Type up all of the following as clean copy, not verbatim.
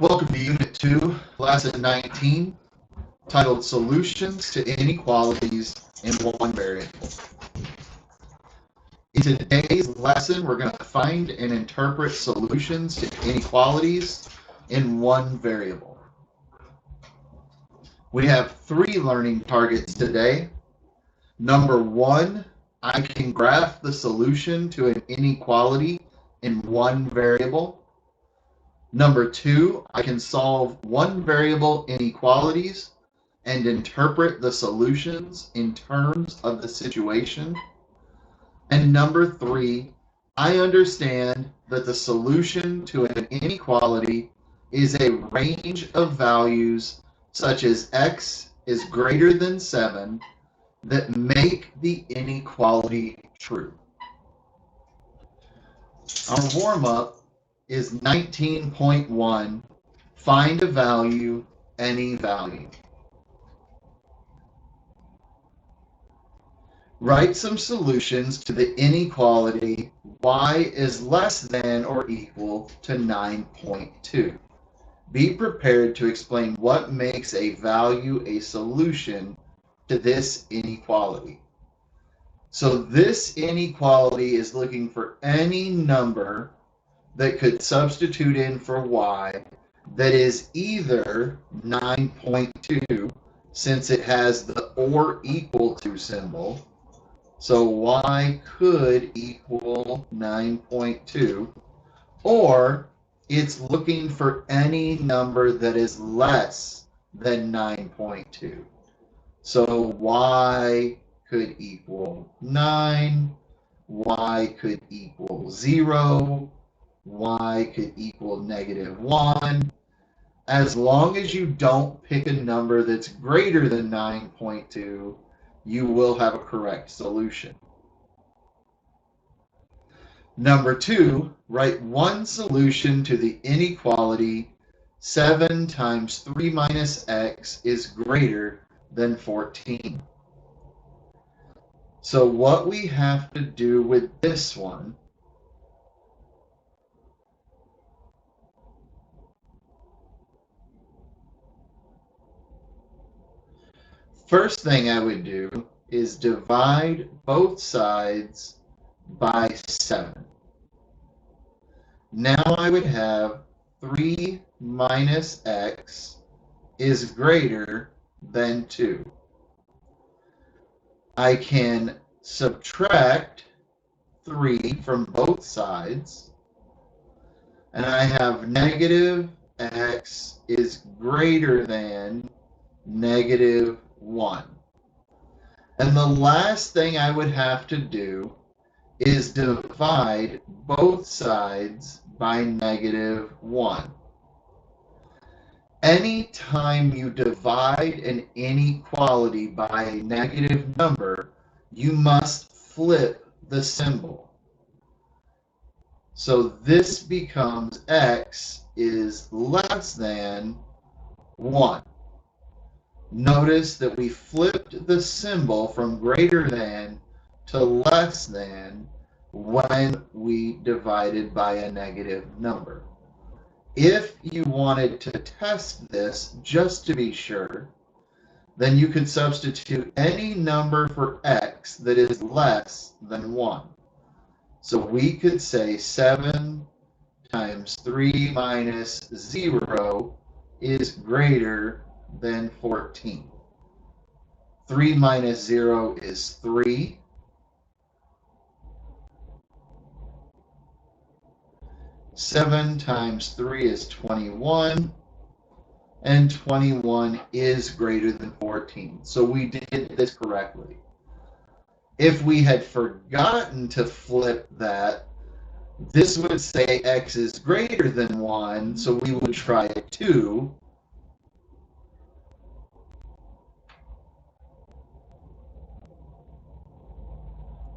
Welcome to Unit 2, Lesson 19, titled Solutions to Inequalities in One Variable. In today's lesson, we're going to find and interpret solutions to inequalities in one variable. We have 3 learning targets today. Number 1, I can graph the solution to an inequality in one variable. Number 2, I can solve one variable inequalities and interpret the solutions in terms of the situation. And number 3, I understand that the solution to an inequality is a range of values such as x is greater than 7 that make the inequality true. Our warm-up is 19.1, find a value, any value. Write some solutions to the inequality y is less than or equal to 9.2. Be prepared to explain what makes a value a solution to this inequality. So this inequality is looking for any number that could substitute in for y that is either 9.2, since it has the or equal to symbol. So y could equal 9.2, or it's looking for any number that is less than 9.2. So y could equal 9, y could equal 0, y could equal -1. As long as you don't pick a number that's greater than 9.2, you will have a correct solution. Number 2, write one solution to the inequality 7 times 3 minus x is greater than 14. So what we have to do with this one first thing I would do is divide both sides by 7. Now I would have 3 minus x is greater than 2. I can subtract 3 from both sides, and I have negative x is greater than -1. And the last thing I would have to do is divide both sides by -1. Anytime you divide an inequality by a negative number, you must flip the symbol. So this becomes x is less than 1. Notice that we flipped the symbol from greater than to less than when we divided by a negative number. If you wanted to test this just to be sure, then you could substitute any number for x that is less than 1. So we could say 7 times 3 minus 0 is greater than 14. 3 minus 0 is 3. 7 times 3 is 21, and 21 is greater than 14. So we did this correctly. If we had forgotten to flip that, this would say x is greater than 1, so we would try 2.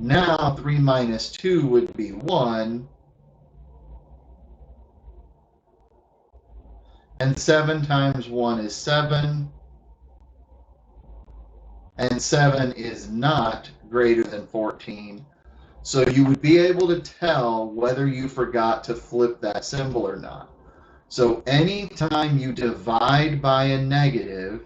Now 3 minus 2 would be 1. And 7 times 1 is 7. And 7 is not greater than 14. So you would be able to tell whether you forgot to flip that symbol or not. So anytime you divide by a negative,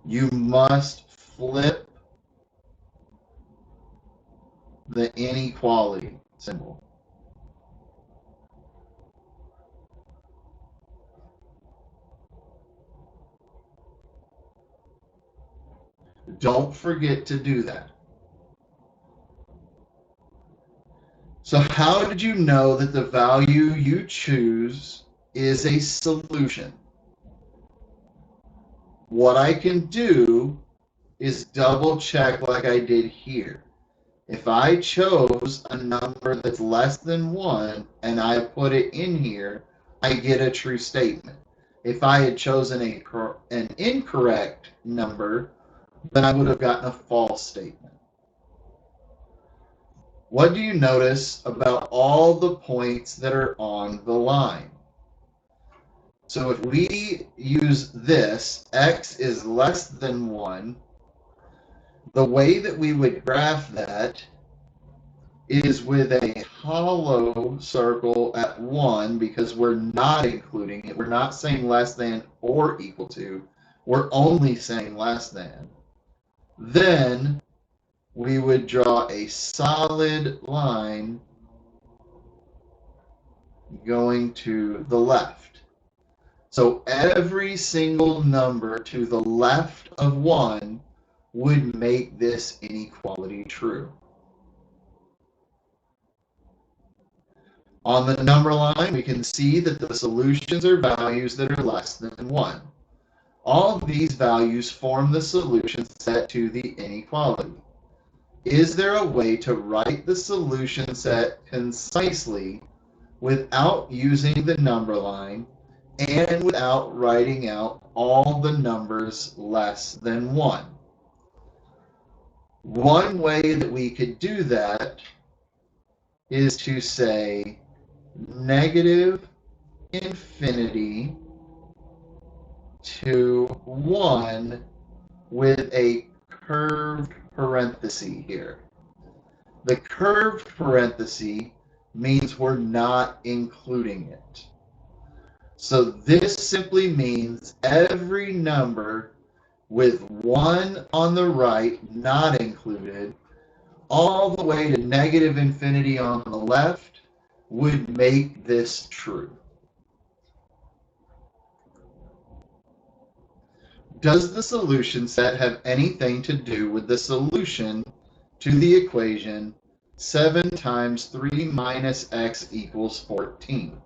you must flip the inequality symbol. Don't forget to do that. So how did you know that the value you choose is a solution? What I can do is double check like I did here. If I chose a number that's less than 1 and I put it in here, I get a true statement. If I had chosen an incorrect number, then I would have gotten a false statement. What do you notice about all the points that are on the line? So if we use this, x is less than 1, the way that we would graph that is with a hollow circle at 1 because we're not including it. We're not saying less than or equal to. We're only saying less than. Then we would draw a solid line going to the left. So every single number to the left of 1 would make this inequality true. On the number line, we can see that the solutions are values that are less than 1. All of these values form the solution set to the inequality. Is there a way to write the solution set concisely without using the number line and without writing out all the numbers less than 1? One way that we could do that is to say negative infinity to 1 with a curved parenthesis here. The curved parenthesis means we're not including it. So this simply means every number with 1 on the right not included all the way to negative infinity on the left would make this true. Does the solution set have anything to do with the solution to the equation 7 times 3 minus x equals 14?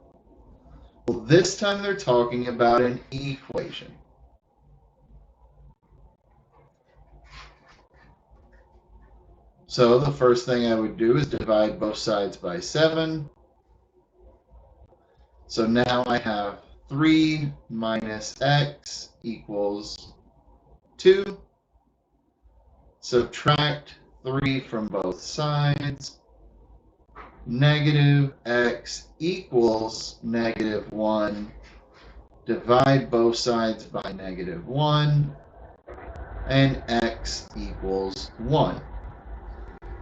Well, this time they're talking about an equation. So the first thing I would do is divide both sides by 7. So now I have 3 minus x equals 2. Subtract 3 from both sides. Negative x equals negative 1. Divide both sides by negative 1. And x equals 1.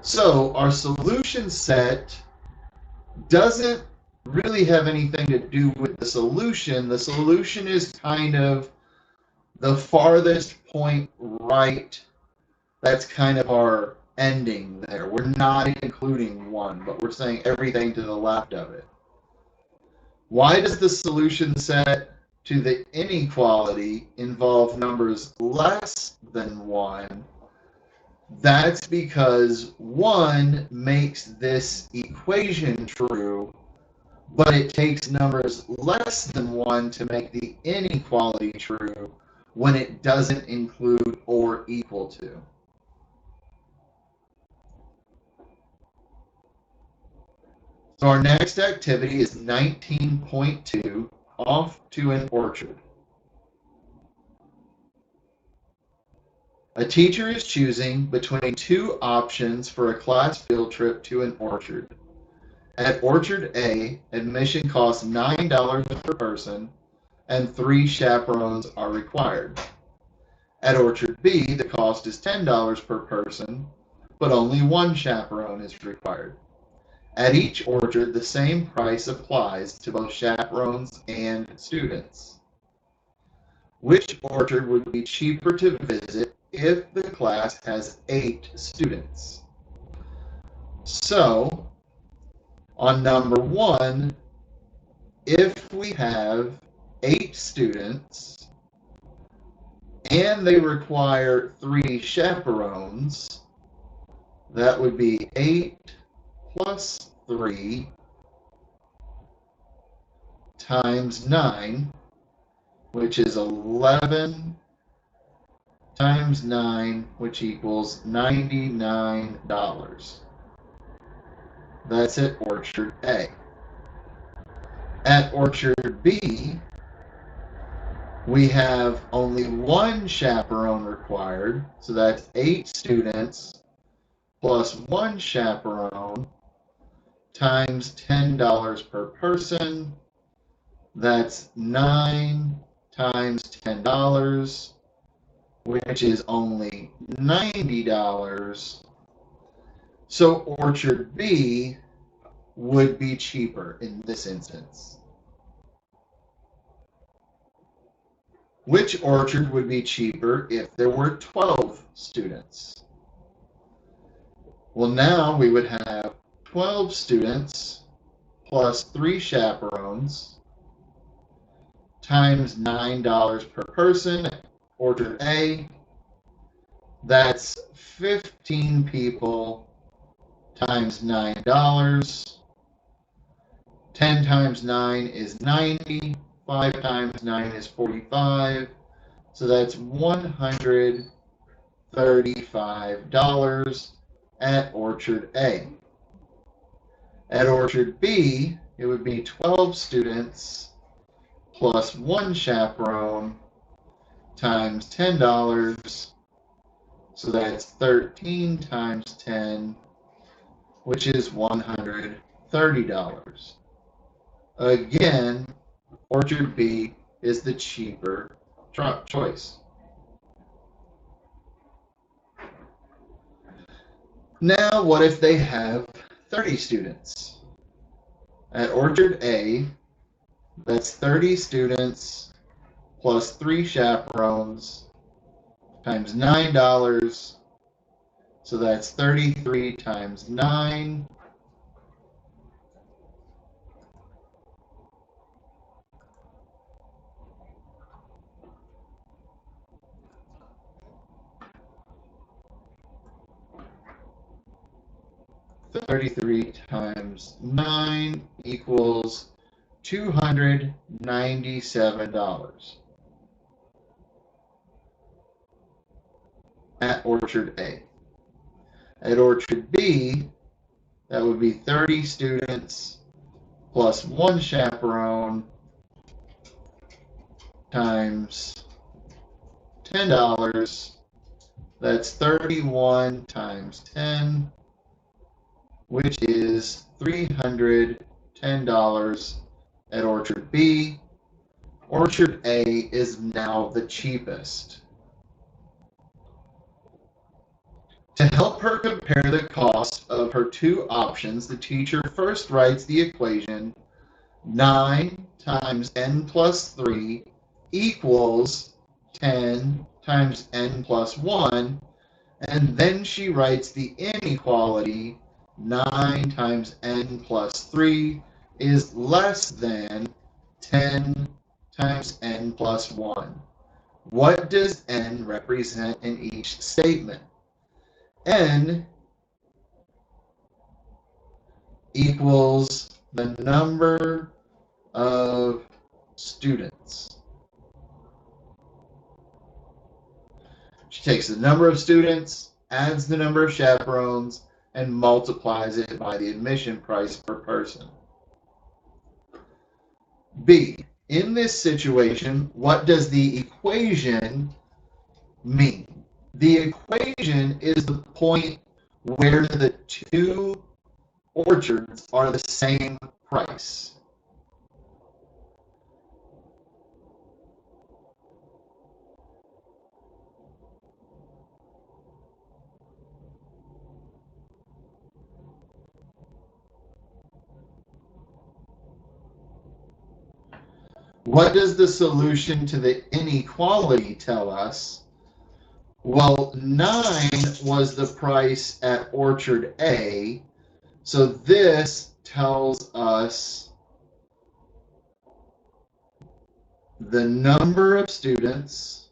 So our solution set doesn't really have anything to do with the solution. The solution is kind of the farthest point right. That's kind of our ending there. We're not including 1, but we're saying everything to the left of it. Why does the solution set to the inequality involve numbers less than 1? That's because 1 makes this equation true, but it takes numbers less than 1 to make the inequality true when it doesn't include or equal to. So our next activity is 19.2, off to an orchard. A teacher is choosing between 2 options for a class field trip to an orchard. At Orchard A, admission costs $9 per person, and 3 chaperones are required. At Orchard B, the cost is $10 per person, but only one chaperone is required. At each orchard, the same price applies to both chaperones and students. Which orchard would be cheaper to visit if the class has 8 students? So, on number 1, if we have 8 students and they require 3 chaperones, that would be 8 plus 3 times 9, which is 11 times 9, which equals $99. That's at Orchard A. At Orchard B, we have only one chaperone required, so that's 8 students plus one chaperone times $10 per person. That's 9 times $10, which is only $90. So Orchard B would be cheaper in this instance. Which orchard would be cheaper if there were 12 students? Well, now we would have 12 students plus 3 chaperones times $9 per person. Orchard A, that's 15 people times $9. 10 times 9 is 90. 5 times 9 is 45. So that's $135 at Orchard A. At Orchard B, it would be 12 students plus one chaperone times $10. So that's 13 times 10, which is $130. Again, Orchard B is the cheaper choice. Now, what if they have 30 students? At Orchard A, that's 30 students plus 3 chaperones times $9. So that's 33 times 9. $33 times 9 equals $297 at Orchard A. At Orchard B, that would be 30 students plus one chaperone times $10. That's 31 times 10, which is $310 at Orchard B. Orchard A is now the cheapest. To help her compare the cost of her two options, the teacher first writes the equation 9 times n plus 3 equals 10 times n plus 1, and then she writes the inequality 9 times n plus 3 is less than 10 times n plus 1. What does n represent in each statement? N equals the number of students. She takes the number of students, adds the number of chaperones, and multiplies it by the admission price per person. B, in this situation, what does the equation mean? The equation is the point where the two orchards are the same price. What does the solution to the inequality tell us? Well, 9 was the price at Orchard A, so this tells us the number of students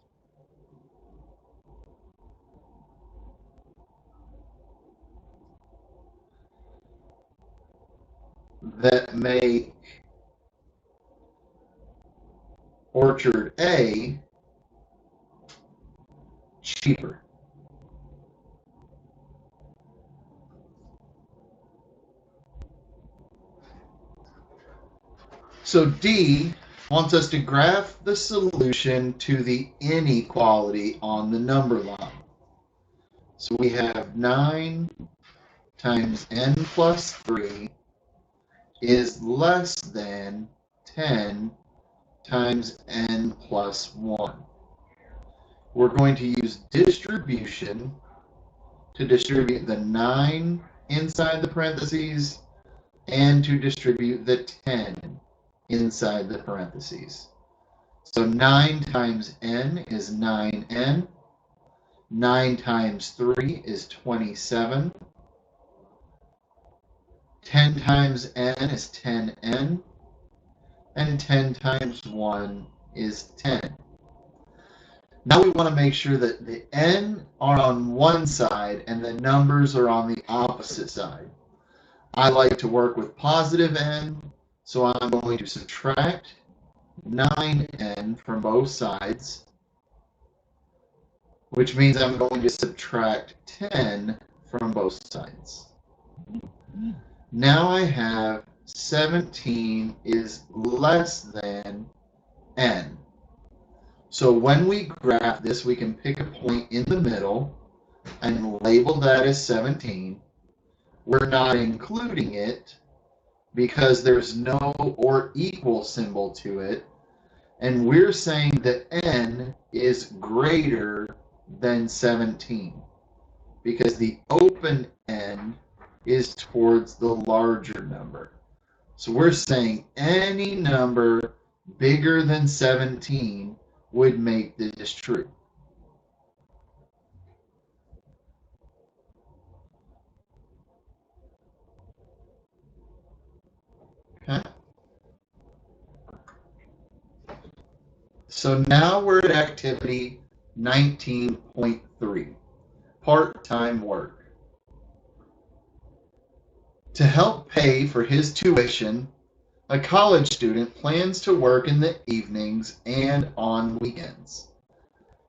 that make Orchard A cheaper. So D wants us to graph the solution to the inequality on the number line. So we have 9 times n plus 3 is less than 10 times n plus 1. We're going to use distribution to distribute the 9 inside the parentheses and to distribute the 10 inside the parentheses. So 9 times n is 9n. 9 times 3 is 27. 10 times n is 10n. And 10 times 1 is 10. Now we want to make sure that the n are on one side and the numbers are on the opposite side. I like to work with positive n, so I'm going to subtract 9n from both sides, which means I'm going to subtract 10 from both sides. Now I have 17 is less than n. So when we graph this, we can pick a point in the middle and label that as 17. We're not including it because there's no or equal symbol to it. And we're saying that n is greater than 17 because the open n is towards the larger number. So we're saying any number bigger than 17 would make this true. Okay. So now we're at activity 19.3, part-time work. To help pay for his tuition, a college student plans to work in the evenings and on weekends.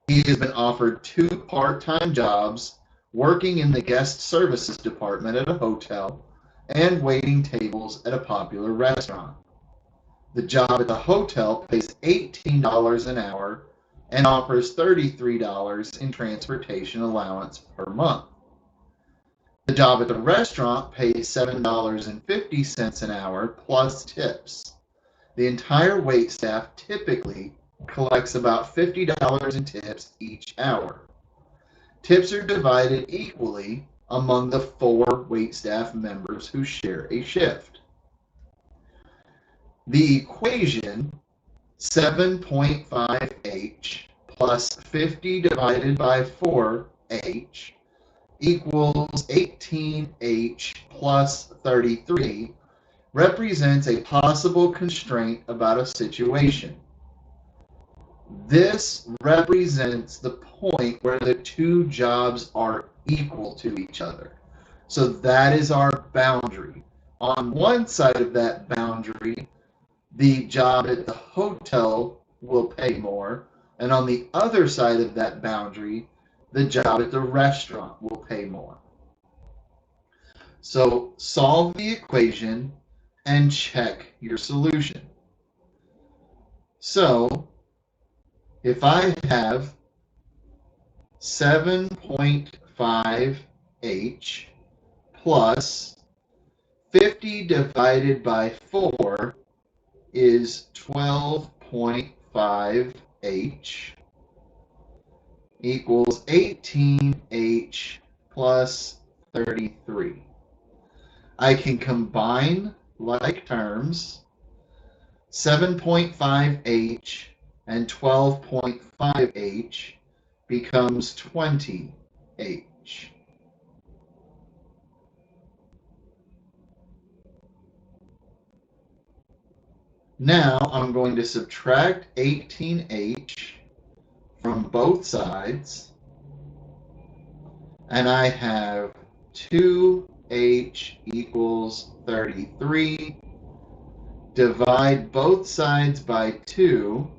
He has been offered 2 part-time jobs working in the guest services department at a hotel and waiting tables at a popular restaurant. The job at the hotel pays $18 an hour and offers $33 in transportation allowance per month. The job at the restaurant pays $7.50 an hour plus tips. The entire waitstaff typically collects about $50 in tips each hour. Tips are divided equally among the 4 waitstaff members who share a shift. The equation 7.5h plus 50 divided by 4h equals 18h plus 33 represents a possible constraint about a situation. This represents the point where the 2 jobs are equal to each other. So that is our boundary. On one side of that boundary, the job at the hotel will pay more, and on the other side of that boundary, the job at the restaurant will pay more. So solve the equation and check your solution. So if I have 7.5h plus 50 divided by 4 is 12.5h equals 18h plus 33. I can combine like terms. 7.5h and 12.5h becomes 20h. Now I'm going to subtract 18h from both sides, and I have 2h equals 33. Divide both sides by 2,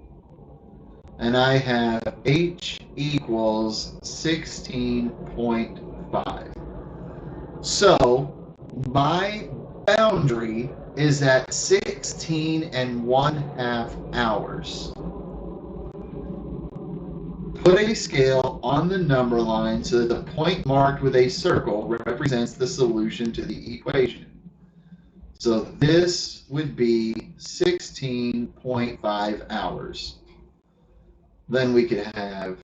and I have h equals 16.5. So my boundary is at 16 and 1/2 hours. Put a scale on the number line so that the point marked with a circle represents the solution to the equation. So this would be 16.5 hours. Then we could have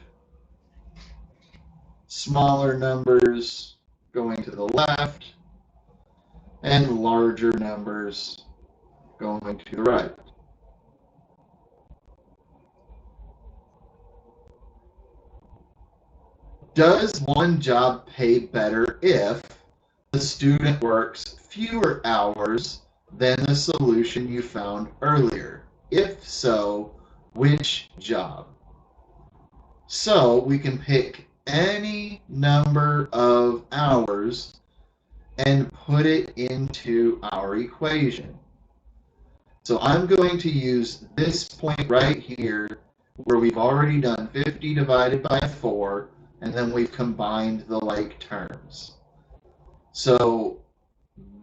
smaller numbers going to the left and larger numbers going to the right. Does one job pay better if the student works fewer hours than the solution you found earlier? If so, which job? So we can pick any number of hours and put it into our equation. So I'm going to use this point right here where we've already done 50 divided by 4, and then we've combined the like terms. So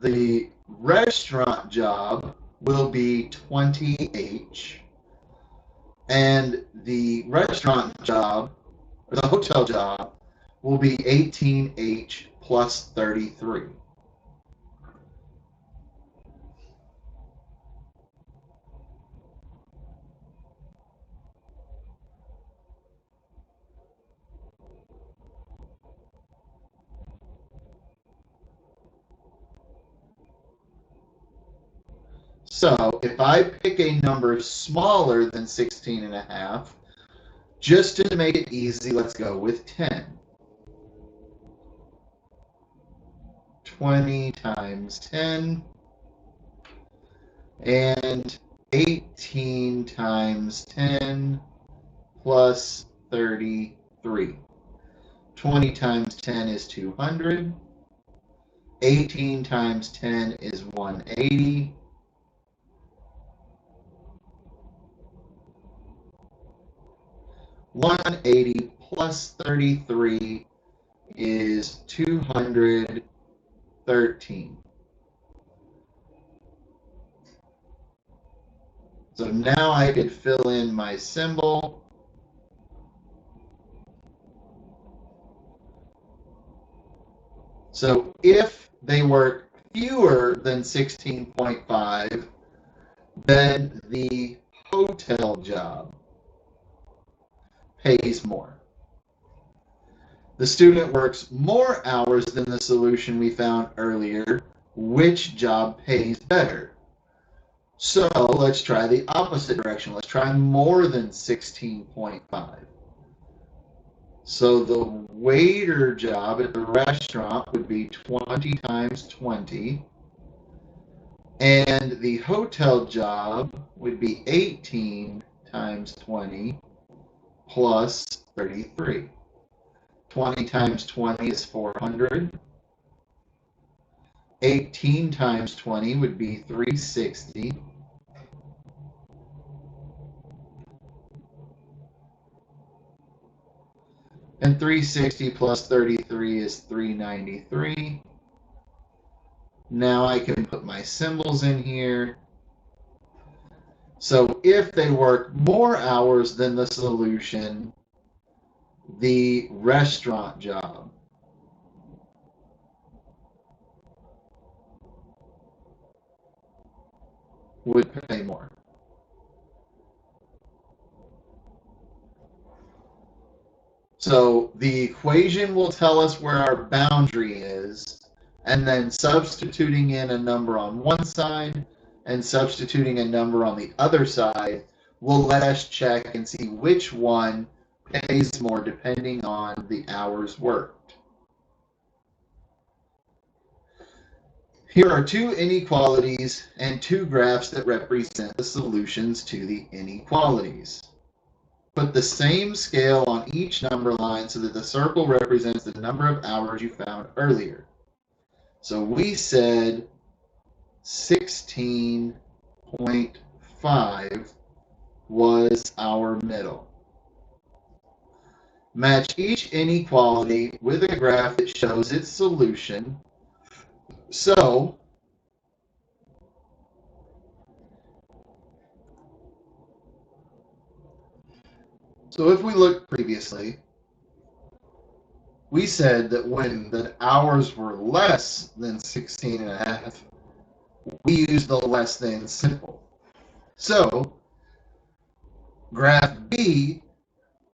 the restaurant job will be 20h, and the restaurant job, or the hotel job, will be 18h plus 33. So if I pick a number smaller than 16 and a half, just to make it easy, let's go with 10. 20 times 10, and 18 times 10 plus 33. 20 times 10 is 200. 18 times 10 is 180. 180 plus 33 is 213. So now I could fill in my symbol. So if they work fewer than 16.5, then the hotel job pays more. The student works more hours than the solution we found earlier. Which job pays better? So let's try the opposite direction. Let's try more than 16.5. So the waiter job at the restaurant would be 20 times 20. And the hotel job would be 18 times 20 plus 33. 20 times 20 is 400. 18 times 20 would be 360. And 360 plus 33 is 393. Now I can put my symbols in here. So if they work more hours than the solution, the restaurant job would pay more. So the equation will tell us where our boundary is, and then substituting in a number on one side and substituting a number on the other side will let us check and see which one pays more depending on the hours worked. Here are two inequalities and two graphs that represent the solutions to the inequalities. Put the same scale on each number line so that the circle represents the number of hours you found earlier. So we said 16.5 was our middle. Match each inequality with a graph that shows its solution. So if we look previously, we said that when the hours were less than 16 and a half, we used the less than symbol. So graph B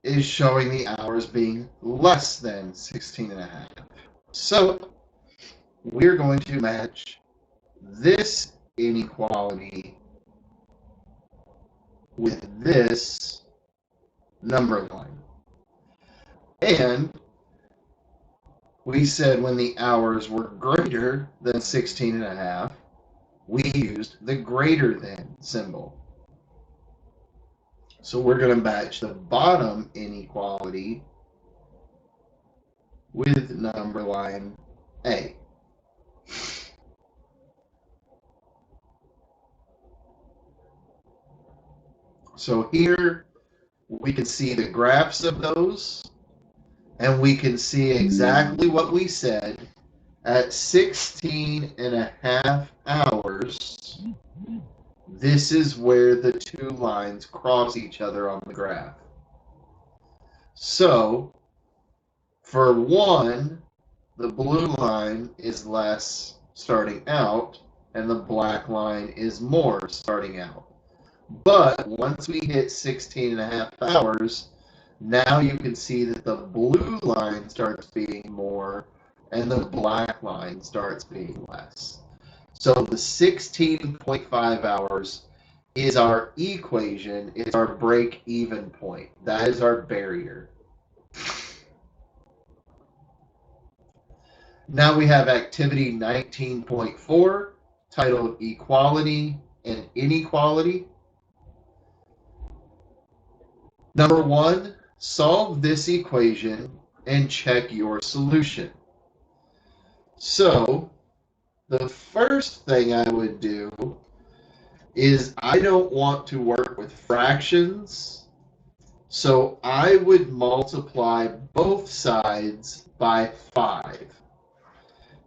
is showing the hours being less than 16 and a half. So we're going to match this inequality with this number line. And we said when the hours were greater than 16 and a half, we used the greater than symbol. So we're going to match the bottom inequality with number line A. So here we can see the graphs of those, and we can see exactly what we said. At 16 and a half hours, this is where the two lines cross each other on the graph. So for one, the blue line is less starting out, and the black line is more starting out. But once we hit 16 and a half hours, now you can see that the blue line starts being more and the black line starts being less. So the 16.5 hours is our equation, is our break-even point. That is our barrier. Now we have activity 19.4, titled Equality and Inequality. Number one, solve this equation and check your solution. So the first thing I would do is I don't want to work with fractions, so I would multiply both sides by 5.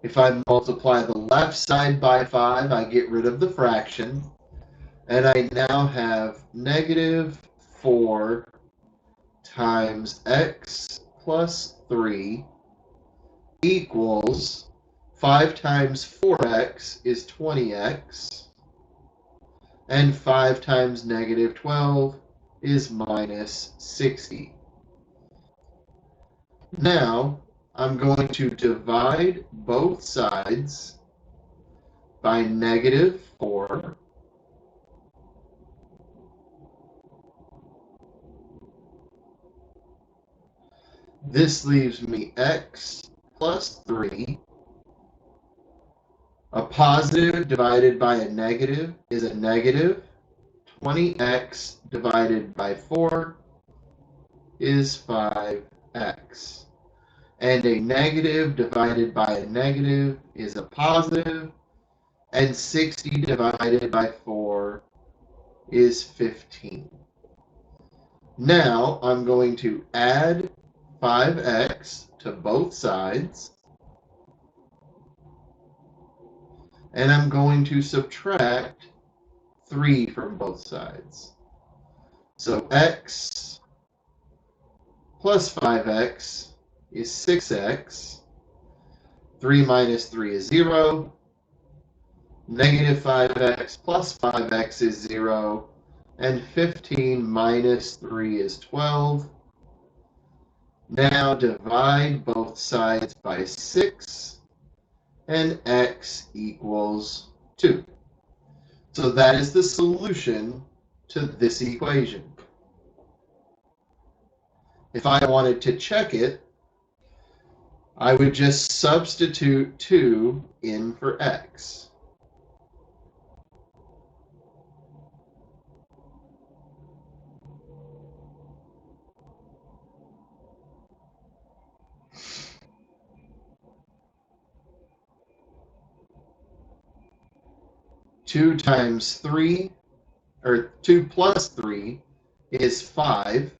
If I multiply the left side by 5, I get rid of the fraction, and I now have negative 4 times x plus 3 equals 5 times 4x is 20x, and 5 times negative 12 is minus 60. Now, I'm going to divide both sides by negative 4. This leaves me x plus 3. A positive divided by a negative is a negative. 20x divided by 4 is 5x. And a negative divided by a negative is a positive. And 60 divided by 4 is 15. Now I'm going to add 5x to both sides. And I'm going to subtract 3 from both sides. So x plus 5x is 6x. 3 minus 3 is 0. Negative 5x plus 5x is 0. And 15 minus 3 is 12. Now divide both sides by 6. And x equals 2. So that is the solution to this equation. If I wanted to check it, I would just substitute 2 in for x. Two times 3, or 2 plus 3 is 5.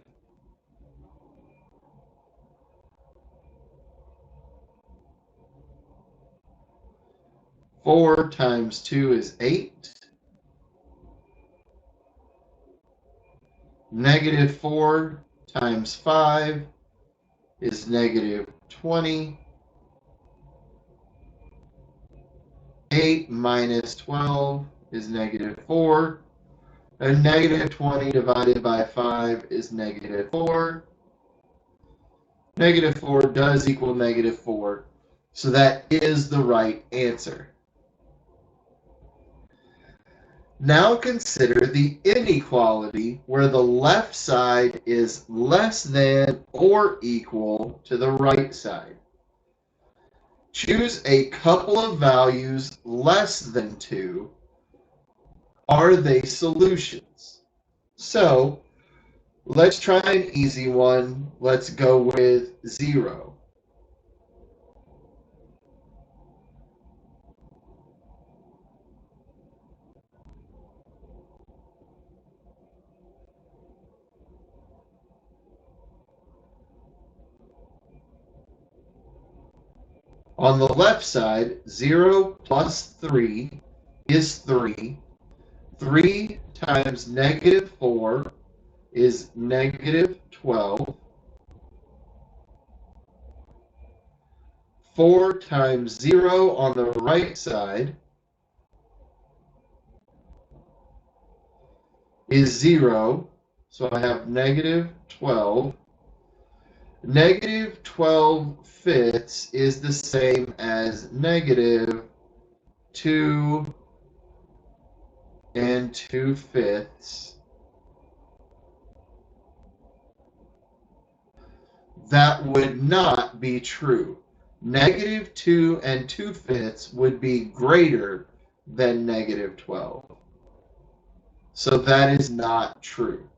4 times 2 is 8. Negative 4 times 5 is negative 20. 8 minus 12 is negative 4. And negative 20 divided by 5 is negative 4. Negative 4 does equal negative 4. So that is the right answer. Now consider the inequality where the left side is less than or equal to the right side. Choose a couple of values less than 2. Are they solutions? So let's try an easy one. Let's go with 0. On the left side, 0 plus 3 is 3. 3 times negative 4 is negative 12. 4 times 0 on the right side is 0. So I have negative 12. Negative 12 fifths is the same as negative 2 and 2 fifths. That would not be true. Negative 2 and 2 fifths would be greater than negative 12. So that is not true.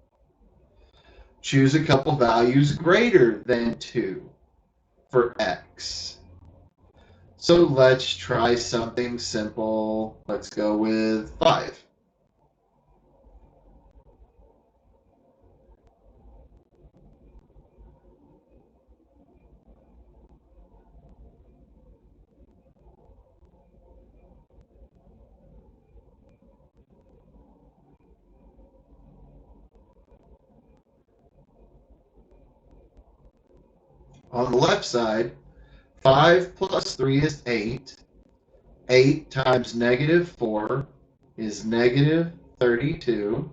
Choose a couple values greater than 2 for x. So let's try something simple. Let's go with 5. On the left side, 5 plus 3 is 8. 8 times negative 4 is negative 32.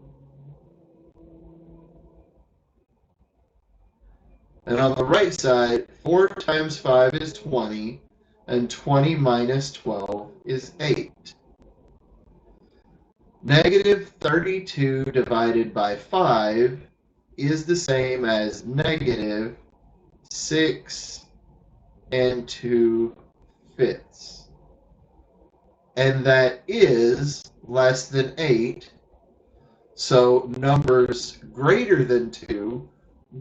And on the right side, 4 times 5 is 20, and 20 minus 12 is 8. Negative 32 divided by 5 is the same as negative 6 and 2 fifths. And that is less than 8. So numbers greater than 2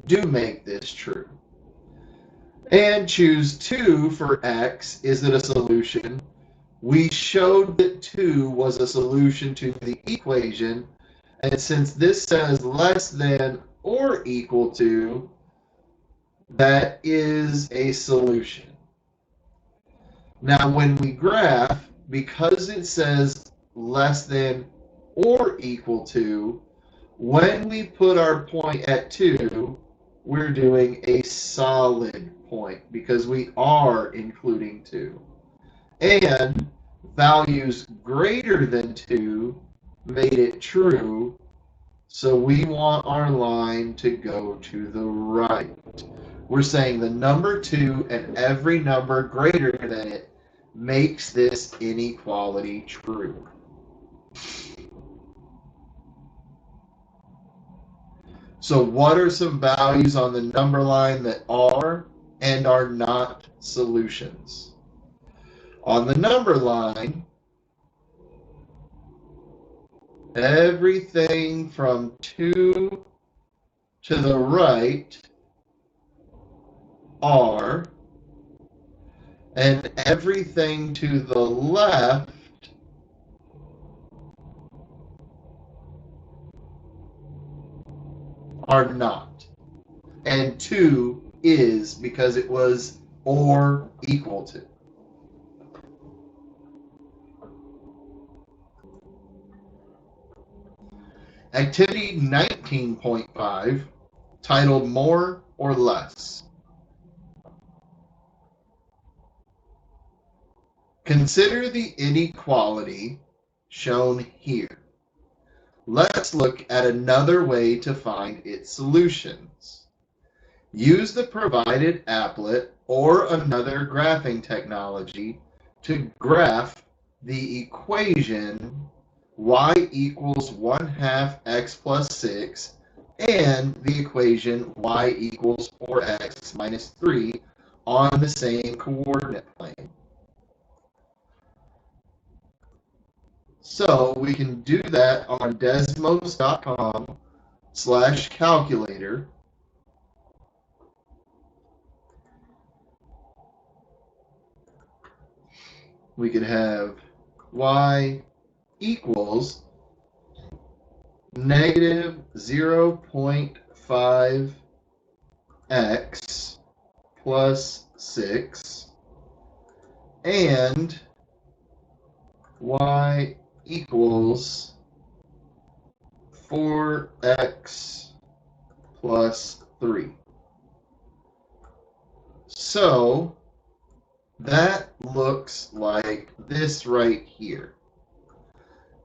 do make this true. And choose 2 for x. Is it a solution? We showed that 2 was a solution to the equation. And since this says less than or equal to, that is a solution. Now, when we graph, because it says less than or equal to, when we put our point at 2, we're doing a solid point because we are including 2. And values greater than 2 made it true, so we want our line to go to the right. We're saying the number 2 and every number greater than it makes this inequality true. So what are some values on the number line that are and are not solutions? On the number line, everything from 2 to the right are, and everything to the left are not. And 2 is because it was or equal to. Activity 19.5, titled More or Less. Consider the inequality shown here. Let's look at another way to find its solutions. Use the provided applet or another graphing technology to graph the equation y equals 1/2 x plus 6 and the equation y equals 4x minus 3 on the same coordinate plane. So we can do that on desmos.com/calculator. We could have y equals negative 0.5 x plus 6 and y equals 4x plus 3. So that looks like this right here.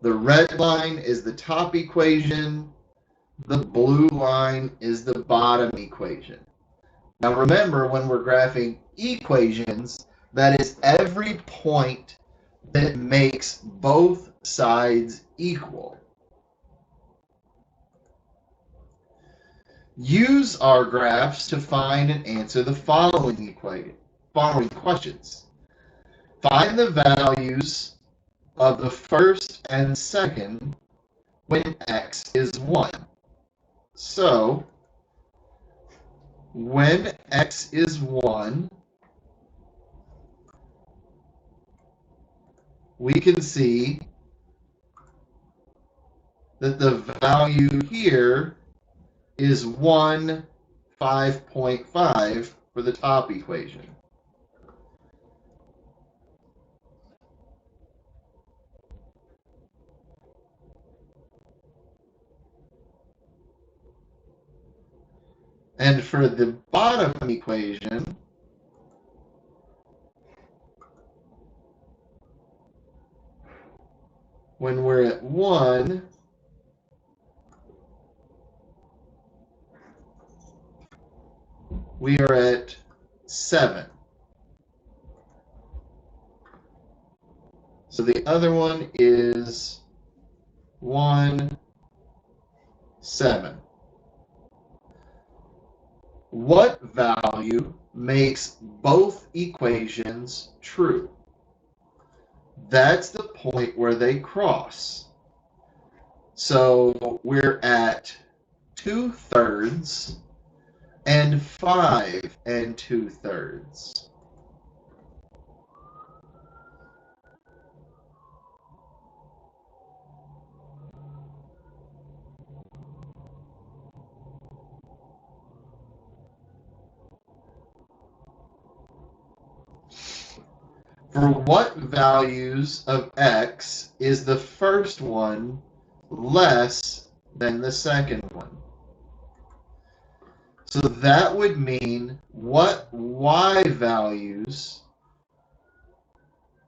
The red line is the top equation. The blue line is the bottom equation. Now remember, when we're graphing equations, that is every point that makes both sides equal. Use our graphs to find and answer the following questions. Find the values of the first and second when x is 1. So, when x is 1, we can see that the value here is 1, 5.5 for the top equation. And for the bottom equation, when we're at 1, we are at 7. So the other one is 1, 7. What value makes both equations true? That's the point where they cross. So we're at 2/3 and 5 2/3. For what values of x is the first one less than the second one? So that would mean what y values,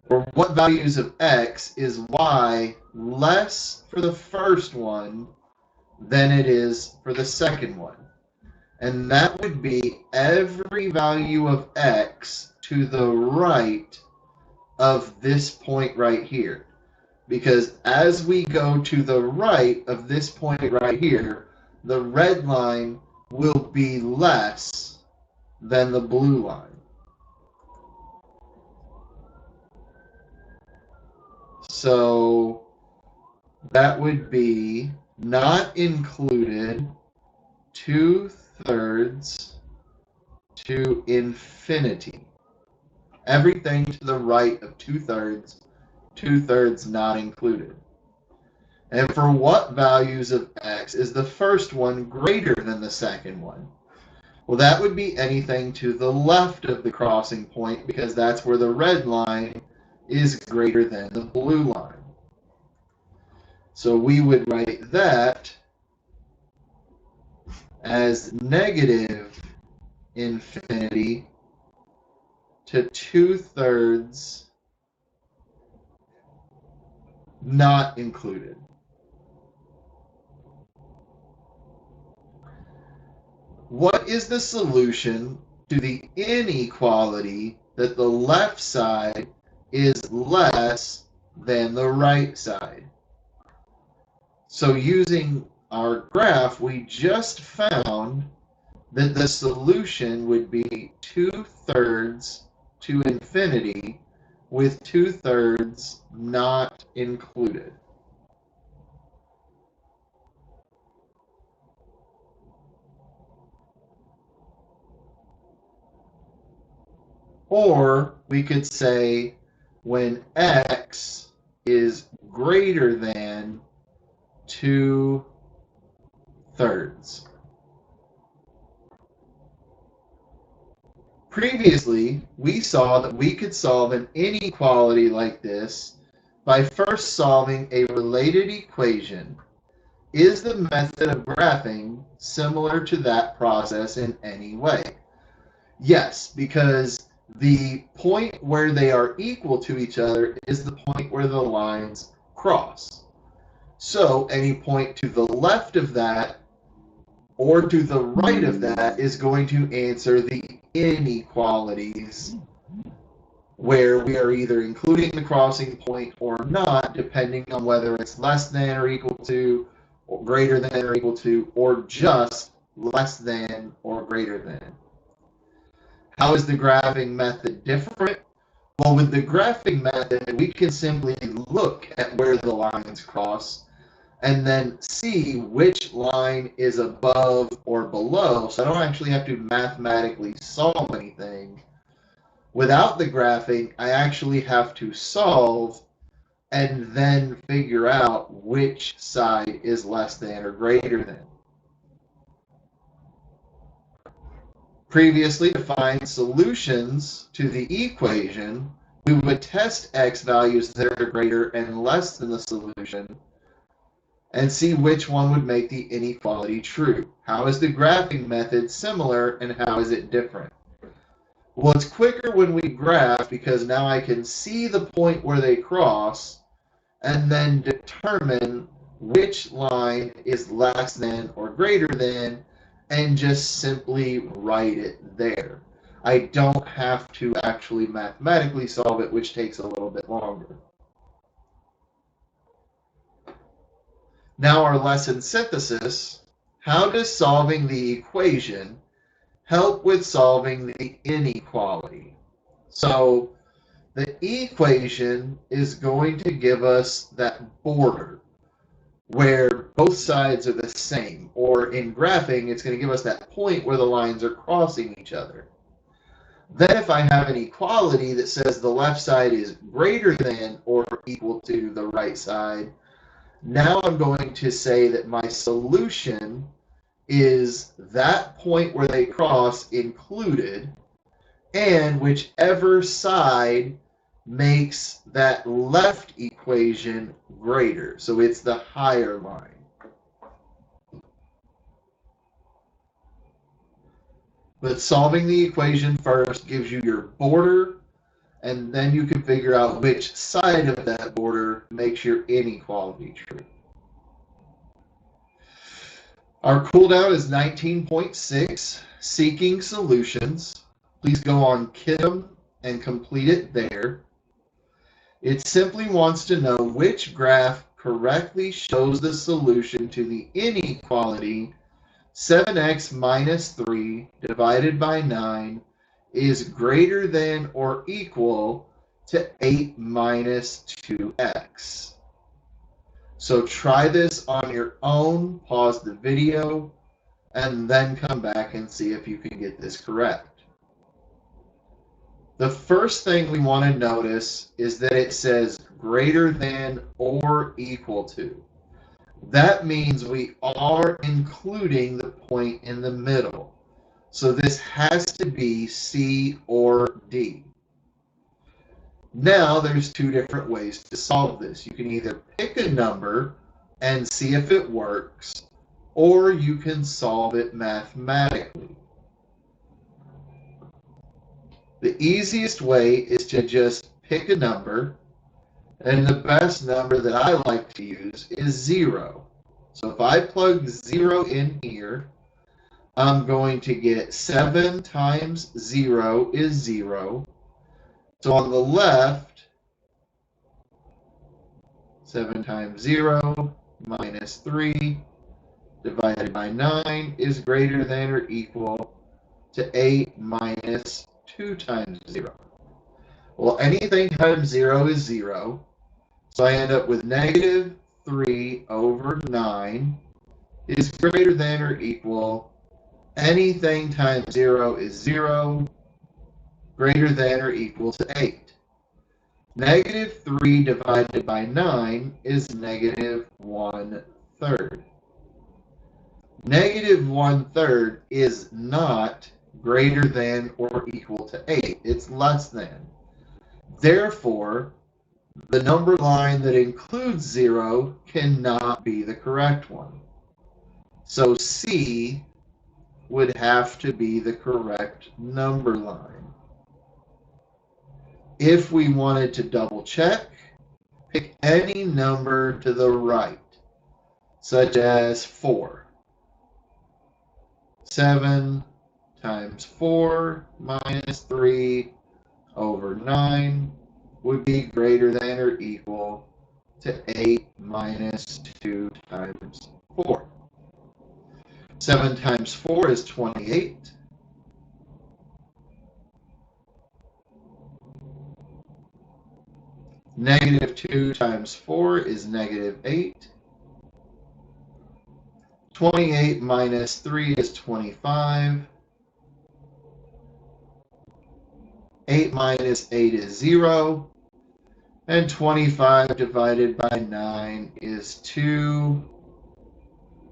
or what values of x is y less for the first one than it is for the second one? And that would be every value of x to the right of this point right here. Because as we go to the right of this point right here, the red line will be less than the blue line. So that would be not included 2/3 to infinity. Everything to the right of 2/3, 2/3 not included. And for what values of x is the first one greater than the second one? Well, that would be anything to the left of the crossing point, because that's where the red line is greater than the blue line. So we would write that as negative infinity to 2/3 not included. What is the solution to the inequality that the left side is less than the right side? So using our graph, we just found that the solution would be 2/3 to infinity with 2/3 not included. Or we could say when x is greater than 2/3. Previously, we saw that we could solve an inequality like this by first solving a related equation. Is the method of graphing similar to that process in any way? Yes, because the point where they are equal to each other is the point where the lines cross. So any point to the left of that or to the right of that is going to answer the inequalities, where we are either including the crossing point or not, depending on whether it's less than or equal to, or greater than or equal to, or just less than or greater than. How is the graphing method different? Well, with the graphing method, we can simply look at where the lines cross and then see which line is above or below. So I don't actually have to mathematically solve anything. Without the graphing, I actually have to solve and then figure out which side is less than or greater than. Previously, to find solutions to the equation, we would test x values that are greater and less than the solution and see which one would make the inequality true. How is the graphing method similar and how is it different? Well, it's quicker when we graph because now I can see the point where they cross and then determine which line is less than or greater than and just simply write it there. I don't have to actually mathematically solve it, which takes a little bit longer. Now our lesson synthesis. How does solving the equation help with solving the inequality? So the equation is going to give us that border where both sides are the same, or in graphing, it's going to give us that point where the lines are crossing each other. Then if I have an equality that says the left side is greater than or equal to the right side, now I'm going to say that my solution is that point where they cross included, and whichever side makes that left equation greater. So it's the higher line. But solving the equation first gives you your border, and then you can figure out which side of that border makes your inequality true. Our cooldown is 19.6, seeking solutions. Please go on Kim and complete it there. It simply wants to know which graph correctly shows the solution to the inequality 7x minus 3 divided by 9 is greater than or equal to 8 minus 2x. So try this on your own, pause the video, and then come back and see if you can get this correct. The first thing we want to notice is that it says greater than or equal to. That means we are including the point in the middle. So this has to be C or D. Now there's two different ways to solve this. You can either pick a number and see if it works, or you can solve it mathematically. The easiest way is to just pick a number, and the best number that I like to use is 0. So if I plug 0 in here, I'm going to get 7 times 0 is 0. So on the left, 7 times 0 minus 3 divided by 9 is greater than or equal to 8 minus 2 times 0. Well, anything times 0 is 0. So I end up with negative 3 over 9 is greater than or equal. Anything times 0 is 0, greater than or equal to 8. Negative 3 divided by 9 is negative 1/3. Negative 1/3 is not greater than or equal to 8. It's less than. Therefore, the number line that includes 0 cannot be the correct one. So C would have to be the correct number line. If we wanted to double check, pick any number to the right, such as 4. 7 times 4 minus 3 over 9 would be greater than or equal to 8 minus 2 times 4. 7 times 4 is 28. Negative 2 times 4 is negative 8. 28 minus 3 is 25. 8 minus 8 is 0. And 25 divided by 9 is 2.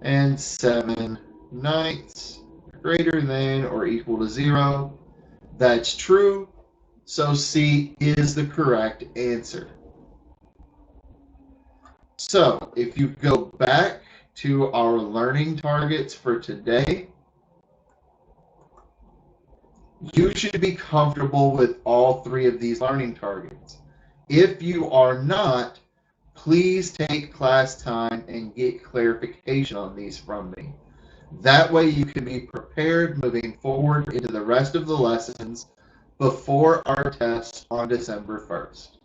And 7/9 greater than or equal to 0. That's true. So C is the correct answer. So if you go back to our learning targets for today, you should be comfortable with all three of these learning targets. If you are not, please take class time and get clarification on these from me. That way you can be prepared moving forward into the rest of the lessons before our test on December 1st.